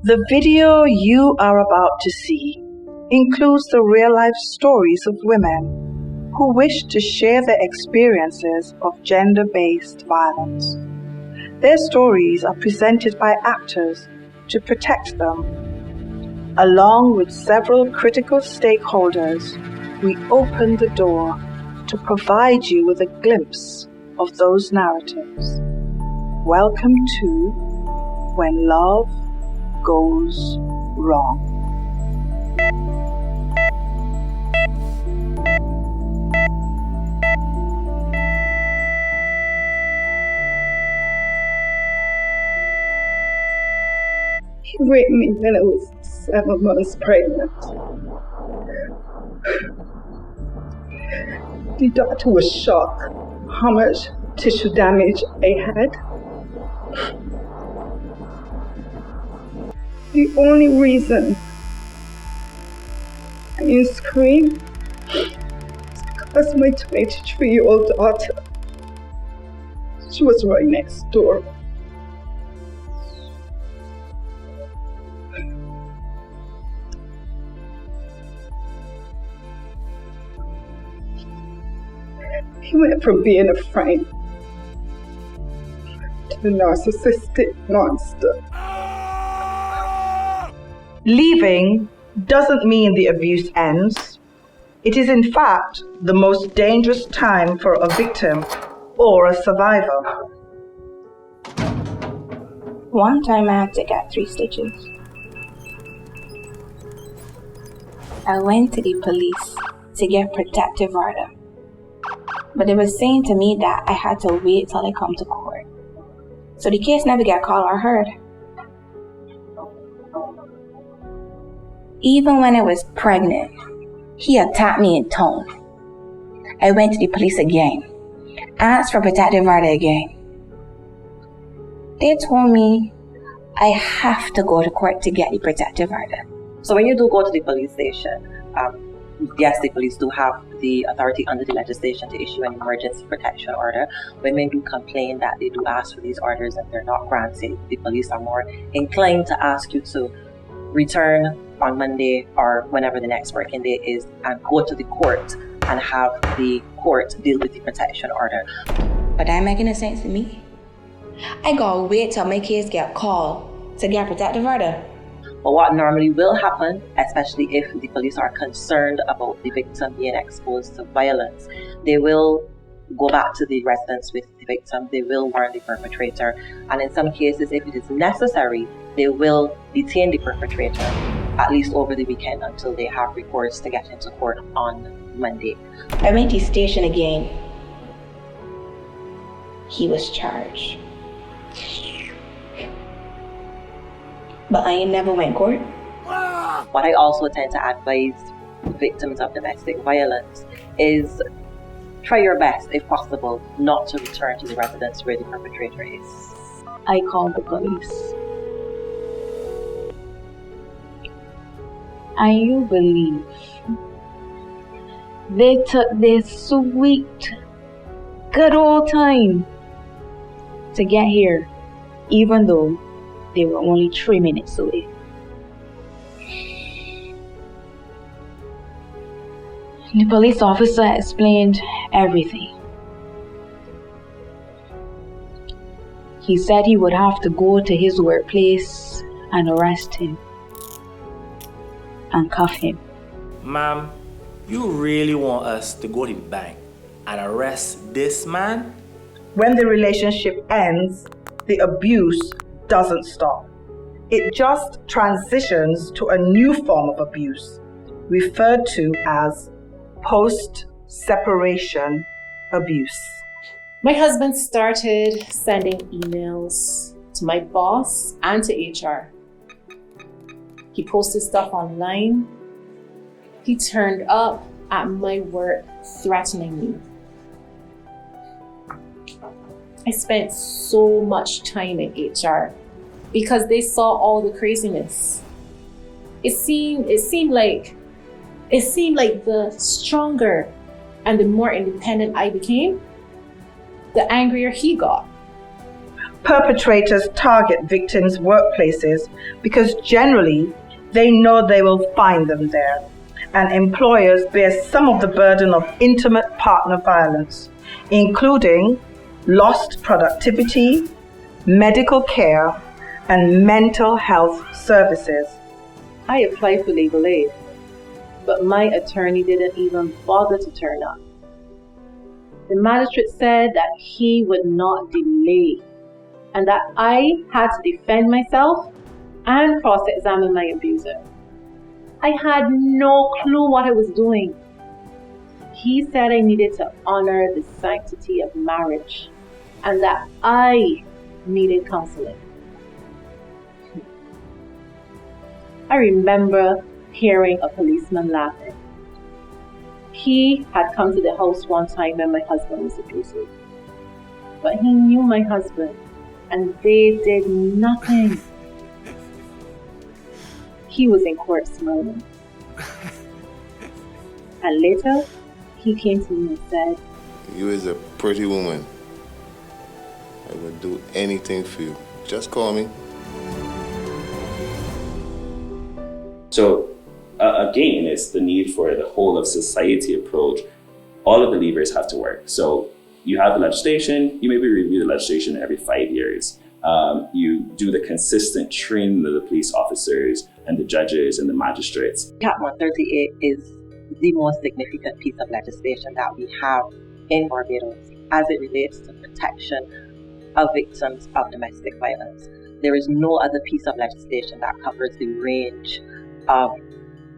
The video you are about to see includes the real-life stories of women who wish to share their experiences of gender-based violence. Their stories are presented by actors to protect them. Along with several critical stakeholders, we open the door to provide you with a glimpse of those narratives. Welcome to When Love Goes Wrong. He raped me when I was 7 months pregnant. The doctor was shocked how much tissue damage I had. The only reason I didn't scream is because my 23-year-old daughter, she was right next door. He went from being a friend to the narcissistic monster. Leaving doesn't mean the abuse ends. It is in fact the most dangerous time for a victim or a survivor. One time I had to get 3 stitches. I went to the police to get protective order. But they were saying to me that I had to wait till I come to court. So the case never got called or heard. Even when I was pregnant, he attacked me in town. I went to the police again, asked for protective order again. They told me I have to go to court to get the protective order. So when you do go to the police station, yes, the police do have the authority under the legislation to issue an emergency protection order. Women do complain that they do ask for these orders and they're not granted. The police are more inclined to ask you to return on Monday or whenever the next working day is and go to the court and have the court deal with the protection order. But that ain't making sense to me. I gotta wait till my case get called to get protective order. But what normally will happen, especially if the police are concerned about the victim being exposed to violence, they will go back to the residence with the victim, they will warn the perpetrator, and in some cases, if it is necessary, they will detain the perpetrator, at least over the weekend until they have recourse to get into court on Monday. I went to the station again. He was charged. But I ain't never went court. What I also tend to advise victims of domestic violence is try your best, if possible, not to return to the residence where the perpetrator is. I called the police. And you believe they took their sweet, good old time to get here, even though they were only 3 minutes away. The police officer explained everything. He said he would have to go to his workplace and arrest him and cuff him. Ma'am, you really want us to go to the bank and arrest this man? When the relationship ends, the abuse doesn't stop. It just transitions to a new form of abuse, referred to as post-separation abuse. My husband started sending emails to my boss and to HR. He posted stuff online. He turned up at my work threatening me. I spent so much time in HR because they saw all the craziness. It seemed like the stronger and the more independent I became, the angrier he got. Perpetrators target victims' workplaces because generally they know they will find them there, and employers bear some of the burden of intimate partner violence, including lost productivity, medical care, and mental health services. I applied for legal aid, but my attorney didn't even bother to turn up. The magistrate said that he would not delay and that I had to defend myself and cross-examine my abuser. I had no clue what I was doing. He said I needed to honor the sanctity of marriage and that I needed counseling. I remember hearing a policeman laughing. He had come to the house one time when my husband was abusive. But he knew my husband and they did nothing. He was in court smiling. And later, he came to me and said, "You is a pretty woman. I would do anything for you. Just call me." So again, it's the need for the whole of society approach. All of the levers have to work. So you have the legislation, you maybe review the legislation every 5 years. You do the consistent training of the police officers and the judges and the magistrates. Cap 138 is the most significant piece of legislation that we have in Barbados as it relates to protection of victims of domestic violence. There is no other piece of legislation that covers the range of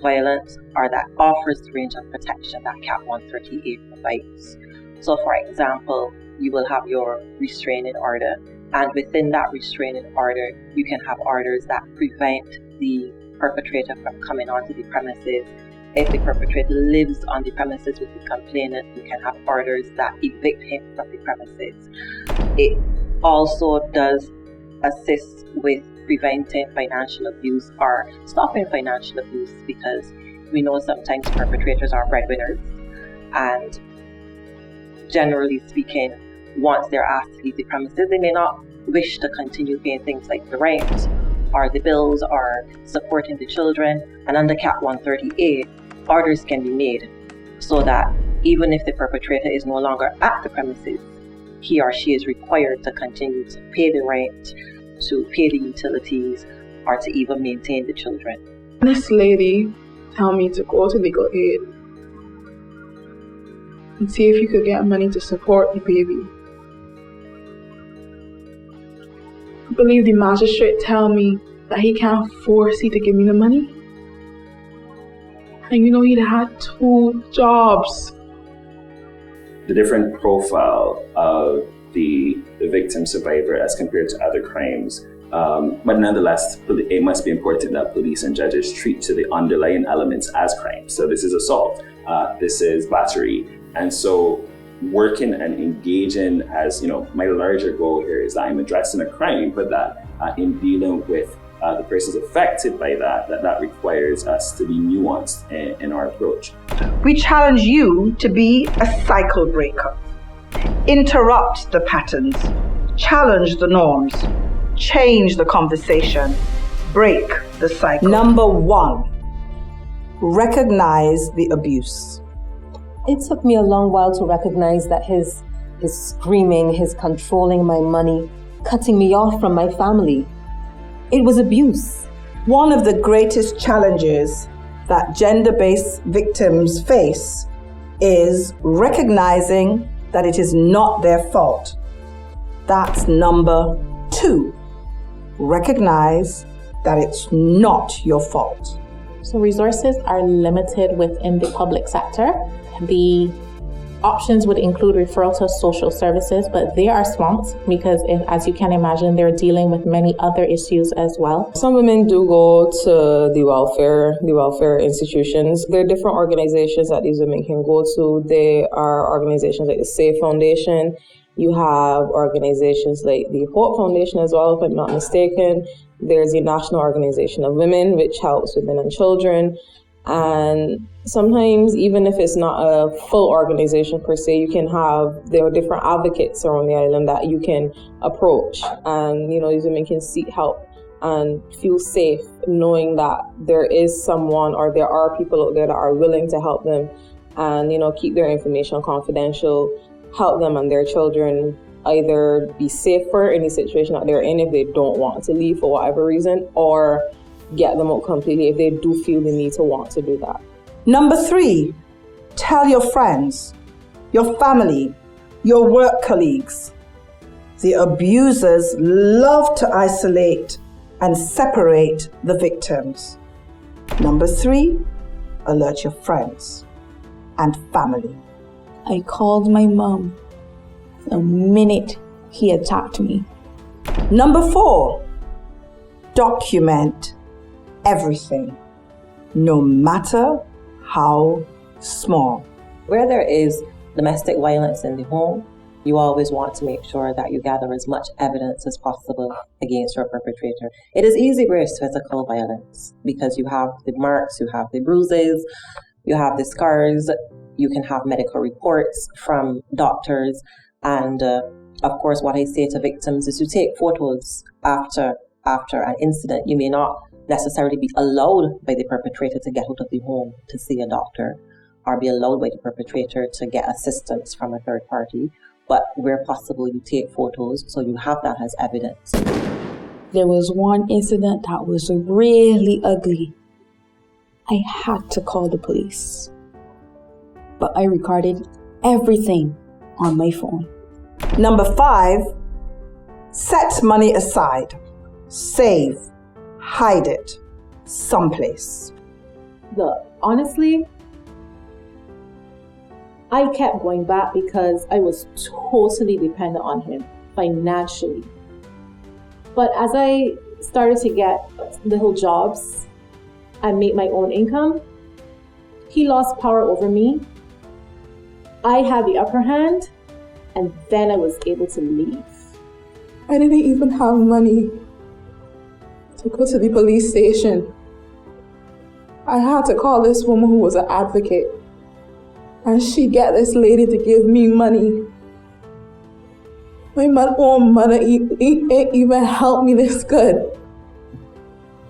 violence or that offers the range of protection that Cap 138 provides. So for example, you will have your restraining order, and within that restraining order, you can have orders that prevent the perpetrator from coming onto the premises. If the perpetrator lives on the premises with the complainant, you can have orders that evict him from the premises. It also does assist with preventing financial abuse or stopping financial abuse, because we know sometimes perpetrators are breadwinners, and generally speaking, once they're asked to leave the premises, they may not wish to continue paying things like the rent or the bills or supporting the children. And under Cap 138, orders can be made so that even if the perpetrator is no longer at the premises, he or she is required to continue to pay the rent, to pay the utilities, or to even maintain the children. This lady told me to go to legal aid and see if you could get money to support the baby. I believe the magistrate tell me that he can't force you to give me the money. And you know, he'd had 2 jobs. The different profile of the victim survivor as compared to other crimes. But nonetheless, it must be important that police and judges treat to the underlying elements as crimes. So this is assault, this is battery. And so working and engaging as, my larger goal here is that I'm addressing a crime, but that in dealing with the persons affected by that requires us to be nuanced in our approach. We challenge you to be a cycle breaker. Interrupt the patterns, challenge the norms, change the conversation, break the cycle. Number 1, recognize the abuse. It took me a long while to recognize that his screaming, his controlling my money, cutting me off from my family, it was abuse. One of the greatest challenges that gender-based victims face is recognizing that it is not their fault. That's number 2. Recognize that it's not your fault. So resources are limited within the public sector. The options would include referral to social services, but they are swamped because, as you can imagine, they're dealing with many other issues as well. Some women do go to the welfare institutions. There are different organizations that these women can go to. There are organizations like the SAFE Foundation. You have organizations like the Hope Foundation as well, if I'm not mistaken. There's the National Organization of Women, which helps women and children. And sometimes, even if it's not a full organization per se, there are different advocates around the island that you can approach, and these women can seek help and feel safe knowing that there is someone, or there are people out there that are willing to help them, and keep their information confidential, help them and their children either be safer in the situation that they're in if they don't want to leave for whatever reason, or get them out completely if they do feel the need to want to do that. Number 3, tell your friends, your family, your work colleagues. The abusers love to isolate and separate the victims. Number 3, alert your friends and family. I called my mom the minute he attacked me. Number 4, document everything, no matter how small. Where there is domestic violence in the home, you always want to make sure that you gather as much evidence as possible against your perpetrator. It is easy where it's physical violence because you have the marks, you have the bruises, you have the scars, you can have medical reports from doctors. And of course, what I say to victims is to take photos after an incident. You may not necessarily be allowed by the perpetrator to get out of the home to see a doctor, or be allowed by the perpetrator to get assistance from a third party. But where possible, you take photos so you have that as evidence. There was one incident that was really ugly. I had to call the police, but I recorded everything on my phone. Number 5, set money aside. Save. Hide it someplace. Honestly, I kept going back because I was totally dependent on him financially. But as I started to get little jobs and make my own income, he lost power over me. I had the upper hand, and then I was able to leave. I didn't even have money to go to the police station. I had to call this woman who was an advocate, and she get this lady to give me money. My own mother ain't even helped me this good.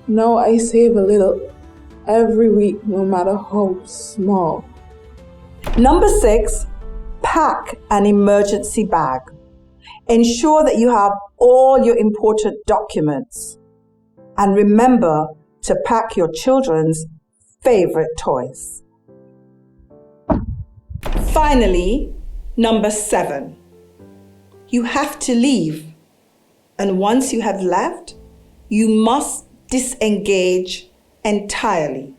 Now I save a little every week, no matter how small. Number 6, pack an emergency bag. Ensure that you have all your important documents. And remember to pack your children's favorite toys. Finally, number 7, you have to leave. And once you have left, you must disengage entirely.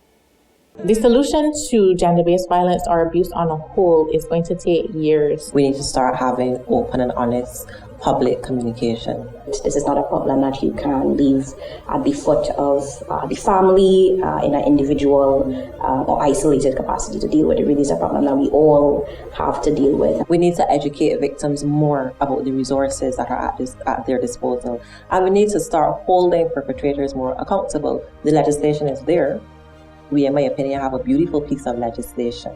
The solution to gender-based violence or abuse on a whole is going to take years. We need to start having open and honest public communication. This is not a problem that you can leave at the foot of the family in an individual or isolated capacity to deal with. It really is a problem that we all have to deal with. We need to educate victims more about the resources that are at their disposal. And we need to start holding perpetrators more accountable. The legislation is there. We, in my opinion, have a beautiful piece of legislation.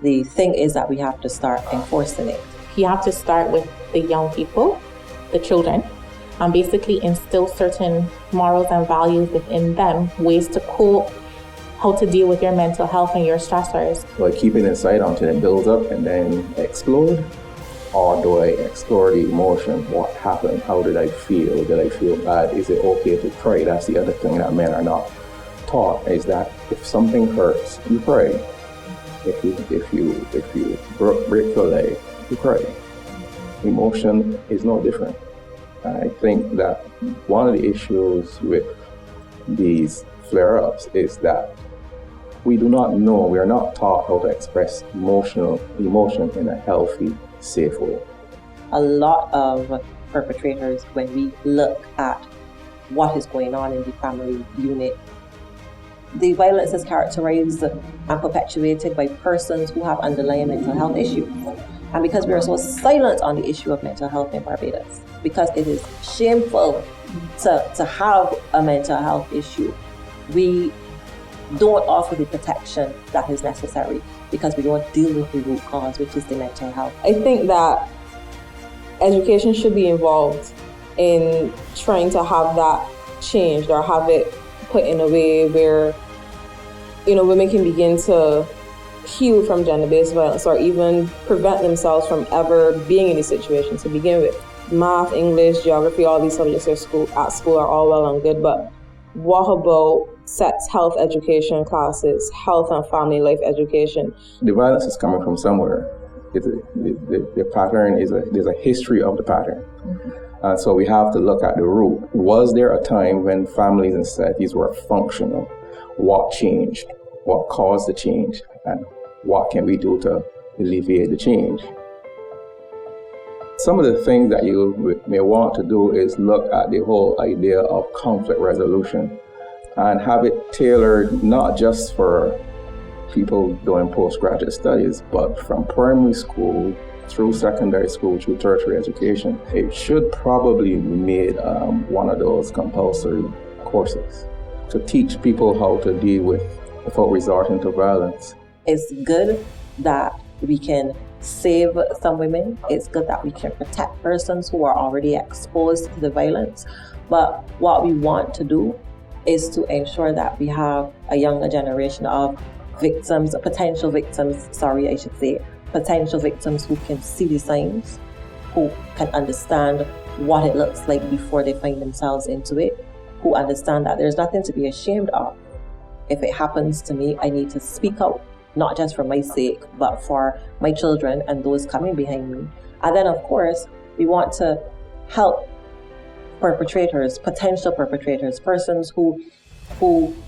The thing is that we have to start enforcing it. You have to start with the young people, the children, and basically instill certain morals and values within them, ways to cope, how to deal with your mental health and your stressors. Do I keep it inside until it builds up and then explode? Or do I explore the emotion? What happened? How did I feel? Did I feel bad? Is it okay to pray? That's the other thing that men are not taught, is that if something hurts, you pray. If you break your leg, you pray. Emotion is no different. I think that one of the issues with these flare-ups is that we do not know, we are not taught how to express emotion in a healthy, safe way. A lot of perpetrators, when we look at what is going on in the family unit, the violence is characterized and perpetuated by persons who have underlying mental health issues. And because we are so silent on the issue of mental health in Barbados, because it is shameful to have a mental health issue, we don't offer the protection that is necessary because we don't deal with the root cause, which is the mental health. I think that education should be involved in trying to have that changed or have it put in a way where, women can begin to heal from gender-based violence or even prevent themselves from ever being in these situations to begin with. Math, English, geography, all these subjects at school are all well and good, but what about sex health education classes, health and family life education? The violence is coming from somewhere. The pattern there's a history of the pattern. And so we have to look at the root. Was there a time when families and societies were functional? What changed? What caused the change? And what can we do to alleviate the change? Some of the things that you may want to do is look at the whole idea of conflict resolution and have it tailored not just for people doing postgraduate studies, but from primary school through secondary school, through tertiary education. It should probably be made one of those compulsory courses to teach people how to deal with without resorting to violence. It's good that we can save some women. It's good that we can protect persons who are already exposed to the violence. But what we want to do is to ensure that we have a younger generation of potential victims who can see the signs, who can understand what it looks like before they find themselves into it, who understand that there's nothing to be ashamed of. If it happens to me, I need to speak out, not just for my sake, but for my children and those coming behind me. And then, of course, we want to help perpetrators, potential perpetrators, persons who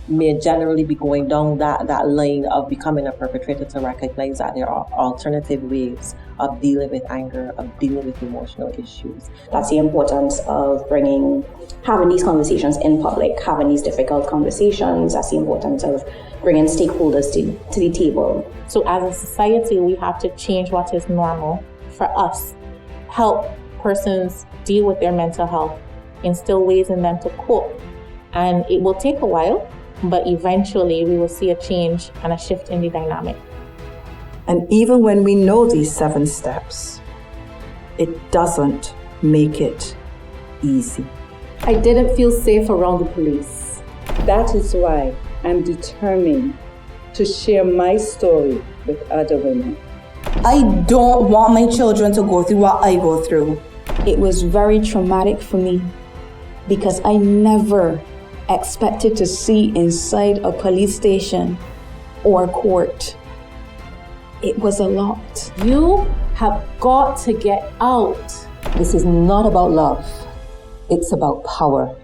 may generally be going down that line of becoming a perpetrator, to recognize that there are alternative ways of dealing with anger, of dealing with emotional issues. That's the importance of having these conversations in public, having these difficult conversations. That's the importance of bringing stakeholders to the table. So as a society, we have to change what is normal for us, help persons deal with their mental health, instill ways in them to cope. And it will take a while, but eventually we will see a change and a shift in the dynamic. And even when we know these 7 steps, it doesn't make it easy. I didn't feel safe around the police. That is why I'm determined to share my story with other women. I don't want my children to go through what I go through. It was very traumatic for me because I never expected to see inside a police station or court. It was a lot. You have got to get out. This is not about love. It's about power.